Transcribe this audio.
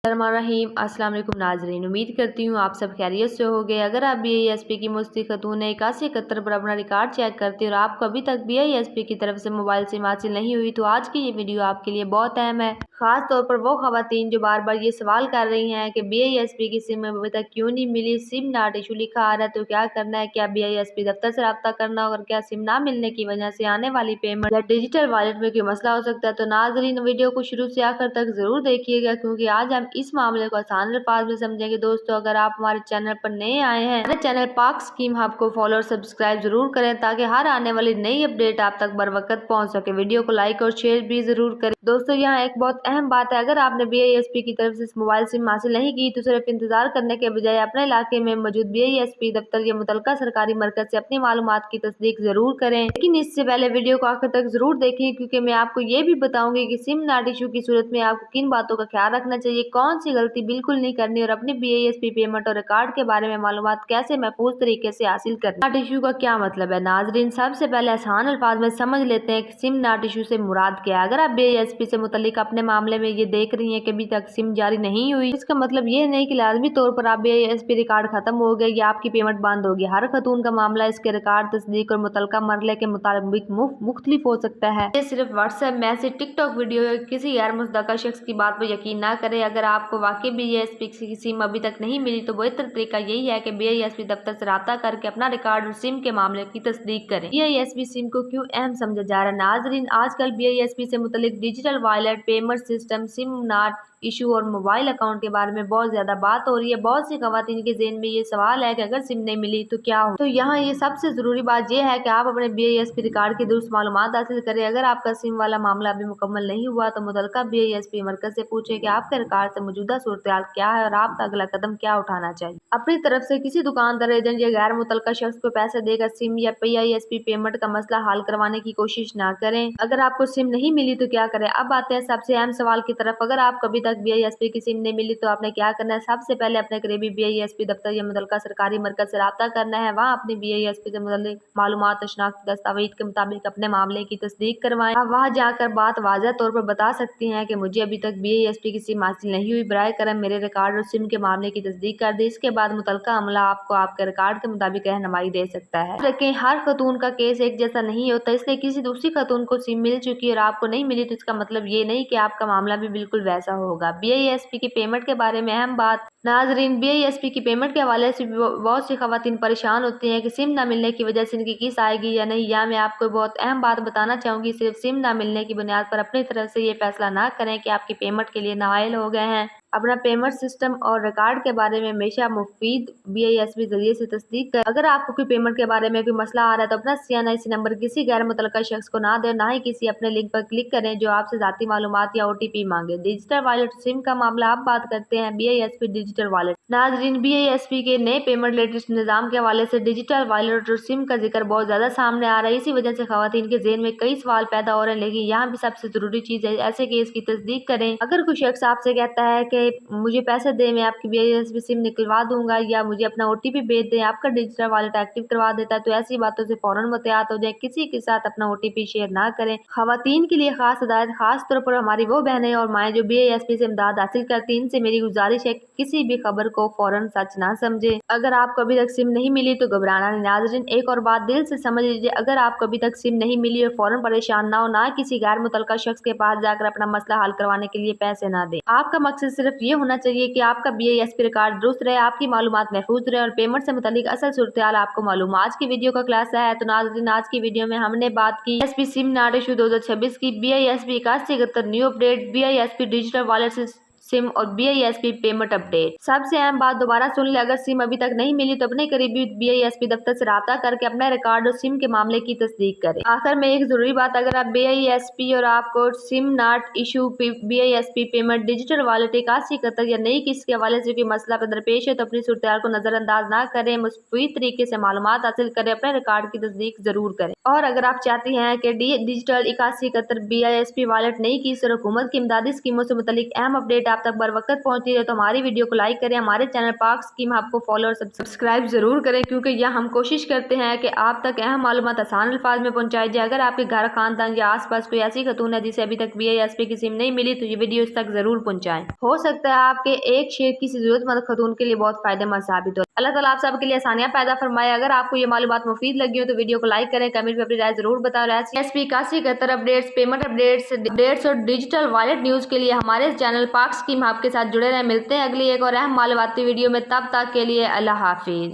रहीम अस्सलाम वालेकुम नाजरीन, उम्मीद करती हूँ आप सब खैरियत से होंगे। अगर आप BISP की मुस्ती खतून 8171 पर अपना रिकॉर्ड चेक करते हो और आपको अभी तक BISP की तरफ से मोबाइल सिम हासिल नहीं हुई तो आज की ये वीडियो आपके लिए बहुत अहम है। खास तौर पर वो खवातीन जो बार बार ये सवाल कर रही हैं कि BISP की सिम अभी तक क्यों नहीं मिली, सिम नॉट इशू लिखा आ रहा है तो क्या करना है, क्या BISP दफ्तर से रब्ता करना और क्या सिम ना मिलने की वजह से आने वाली पेमेंट या डिजिटल वॉलेट में कोई मसला हो सकता है। तो नाजरीन वीडियो को शुरू से आखिर तक जरूर देखिएगा क्योंकि आज हम इस मामले को आसान अल्फाज में समझेंगे। दोस्तों अगर आप हमारे चैनल पर नए आए हैं, हमारे चैनल पाक स्कीम हब को फॉलो और सब्सक्राइब जरूर करें ताकि हर आने वाली नई अपडेट आप तक बर वक्त पहुंच सके। वीडियो को लाइक और शेयर भी जरूर करें। दोस्तों यहाँ एक बहुत अहम बात है, अगर आपने BISP की तरफ से इस मोबाइल सिम हासिल नहीं की तो सिर्फ इंतजार करने के बजाय अपने इलाके में मौजूद BISP दफ्तर या मुतलका सरकारी मरकज से अपनी मालूमात की तस्दीक जरूर करें। लेकिन इससे पहले वीडियो को आखिर तक जरूर देखें क्योंकि मैं आपको ये भी बताऊंगी कि सिम नॉट इशू की सूरत में आपको किन बातों का ख्याल रखना चाहिए, कौन सी गलती बिल्कुल नहीं करनी और अपने BISP पेमेंट और रिकॉर्ड के बारे में मालूमात कैसे महफूज तरीके से हासिल करनी। नॉट इशू का क्या मतलब है नाजरीन, सबसे पहले आसान अल्फाज में समझ लेते हैं कि सिम नॉट इशू से मुराद क्या है। अगर आप BISP से मुतल्लिक अपने मामले में ये देख रही हैं कि अभी तक सिम जारी नहीं हुई, इसका मतलब ये नहीं कि लाजमी तौर पर आप BISP रिकॉर्ड खत्म हो गए या आपकी पेमेंट बंद होगी। हर खतून का मामला इसके रिकॉर्ड तस्दीक और मुतलका मरले के मुताबिक मुख्तलिफ हो सकता है। ये सिर्फ व्हाट्सएप मैसेज, टिकटॉक वीडियो या किसी गैर मुस्तका शख्स की बात पर यकीन ना करें। अगर आपको वाकई BISP की सिम अभी तक नहीं मिली तो बेहतर तरीका यही है कि BISP दफ्तर से राब्ता करके अपना रिकॉर्ड और सिम के मामले की तस्दीक करें। BISP सिम को क्यों अहम समझा जा रहा है नाजरीन, आजकल BISP से मुतल्लिक digital wallet, payment system, SIM not issue और मोबाइल अकाउंट के बारे में बहुत ज्यादा बात हो रही है। बहुत सी खवातीन के ज़हन में ये सवाल है कि अगर सिम नहीं मिली तो क्या हो। तो यहाँ ये सबसे जरूरी बात यह है कि आप अपने BISP रिकॉर्ड की दुरुस्त मालूमात हासिल करें। अगर आपका सिम वाला मामला अभी मुकम्मल नहीं हुआ तो मुतलका BISP मरकज से पूछे कि आपके रिकॉर्ड से मौजूदा सूरत क्या है और आपका अगला कदम क्या उठाना चाहिए। अपनी तरफ से किसी दुकानदार, एजेंट या गैर मुतलका शख्स को पैसे देकर सिम या BISP पेमेंट का मसला हल करवाने की कोशिश ना करें। अगर आपको सिम नहीं मिली तो क्या करें। अब आते हैं सबसे अहम सवाल की तरफ। अगर आप कभी BISP की सिम नहीं मिली तो आपने क्या करना है। सबसे पहले अपने करीबी BISP दफ्तर या मुतलका सरकारी मरकज से राब्ता करना है। वहाँ अपनी BISP से मुतल्लिक मालूमात और शनाख्ती दस्तावेज के मुताबिक अपने मामले की तस्दीक करवाएं। आप वहाँ जाकर बात वाज़ह तौर पर बता सकती हैं कि मुझे अभी तक BISP की सिम हासिल नहीं हुई, बराए करम मेरे रिकॉर्ड और सिम के मामले की तस्दीक कर दे। इसके बाद मुतलका अमला आपको आपके रिकॉर्ड के मुताबिक रहनुमाई दे सकता है। लेकिन हर खतून का केस एक जैसा नहीं होता, इसलिए किसी दूसरी खतून को सिम मिल चुकी है और आपको नहीं मिली तो इसका मतलब ये नहीं कि आपका मामला भी बिल्कुल वैसा होगा। BISP की पेमेंट के बारे में अहम बात नाजरीन, BISP की पेमेंट के हवाले से बहुत सी खवातीन परेशान होती हैं कि सिम ना मिलने की वजह से इनकी किस्त आएगी या नहीं। या मैं आपको बहुत अहम बात बताना चाहूंगी, सिर्फ सिम ना मिलने की बुनियाद पर अपनी तरफ से ये फैसला ना करें कि आपकी पेमेंट के लिए नाअहल हो गए हैं। अपना पेमेंट सिस्टम और रिकॉर्ड के बारे में हमेशा मुफीद BISP जरिए से तस्दीक कर। अगर आपको कोई पेमेंट के बारे में कोई मसला आ रहा है तो अपना CNIC नंबर किसी गैर मुतलका शख्स को ना दें, ना ही किसी अपने लिंक पर क्लिक करें जो आपसे जाती मालूमात या OTP मांगे। डिजिटल वॉलेट सिम का मामला आप बात करते हैं BISP डिजिटल वॉलेट। नाजरीन BISP के नए पेमेंट लेटेस्ट निज़ाम के हवाले से डिजिटल वॉलेट और सिम का जिक्र बहुत ज्यादा सामने आ रहा है। इसी वजह से खवातीन के ज़हन में कई सवाल पैदा हो रहे हैं। लेकिन यहाँ भी सबसे जरूरी चीज है ऐसे केस की तस्दीक करें। अगर कोई शख्स आपसे कहता है कि मुझे पैसे दे, मैं आपकी BISP सिम निकलवा दूंगा या मुझे अपना OTP भेज दें, आपका डिजिटल वॉलेट एक्टिव करवा देता है, तो ऐसी बातों से फौरन मुहतियात हो जाए। किसी के साथ अपना OTP शेयर ना करें। खवातीन के लिए खास हिदायत, खास तौर पर हमारी वो बहनें और माएँ जो BISP से इमदाद हासिल करती हैं, इनसे मेरी गुजारिश है किसी भी खबर को फौरन सच ना समझे। अगर आपको अभी तक सिम नहीं मिली तो घबराना नहीं नाजरीन, एक और बात दिल से समझ लीजिए, अगर आपको अभी तक सिम नहीं मिली और फौरन परेशान ना हो, ना किसी गैर मुतलका शख्स के पास जाकर अपना मसला हल करवाने के लिए पैसे ना दे। आपका मकसद सिर्फ ये होना चाहिए कि आपका BISP रिकॉर्ड दुरुस्त रहे, आपकी मालूमात महफूज रहे और पेमेंट से मुतालिक असल सूरत-ए-हाल आपको मालूम। आज की वीडियो का खुलासा है तो नाज़रीन, आज की वीडियो में हमने बात की BISP सिम नॉट इशू 2026 की, BISP 8171 new update, BISP digital wallet SIM और BISP पेमेंट अपडेट। सबसे अहम बात दोबारा सुन ले, अगर सिम अभी तक नहीं मिली तो अपने करीबी BISP दफ्तर से राब्ता करके अपना रिकॉर्ड और सिम के मामले की तस्दीक करें। आखिर में एक जरूरी बात, अगर आप BISP और आपको SIM not issue BISP payment, digital wallet 8171 या नई किस्त के हवाले से कोई मसला दरपेश है तो अपनी सूरत को नजरअंदाज ना करें, मुस्तफीद तरीके से मालूमात हासिल करें, अपने रिकॉर्ड की तस्दीक जरूर करें। और अगर आप चाहती हैं कि डिजिटल 8171 BISP वॉलेट नई किस्त और हुकूमत की इमदादी स्कीमों से मुतालिक अहम अपडेट आप آپ تک बर वक्त पहुंचती है तो हमारी वीडियो को लाइक करें, हमारे चैनल पाक स्कीम हब को फॉलो और सब्सक्राइब जरूर करें, क्योंकि यह हम कोशिश करते हैं कि आप तक अहम मालूमात आसान अल्फाज में पहुंचाई जाए। अगर आपके घर, खानदान या आसपास कोई ऐसी खतून है जिसे अभी तक BISP की सिम नहीं मिली तो ये वीडियो इस तक जरूर पहुंचाएं। हो सकता है आपके एक शेयर किसी जरूरतमंद खतून के लिए बहुत फायदेमंद साबित हो। अल्लाह ताला आप सबके लिए आसानियां पैदा फरमाए। अगर आपको ये मालूमात मुफीद लगी हो तो वीडियो को लाइक करें, कमेंट में अपनी राय जरूर बताएं। SB 8171 अपडेट्स, पेमेंट अपडेट्स और डिजिटल वॉलेट न्यूज के लिए हमारे चैनल पाक स्कीम हब के साथ जुड़े रहें। मिलते हैं अगली एक और अहम मालूमाती वीडियो में, तब तक के लिए अल्लाह हाफिज।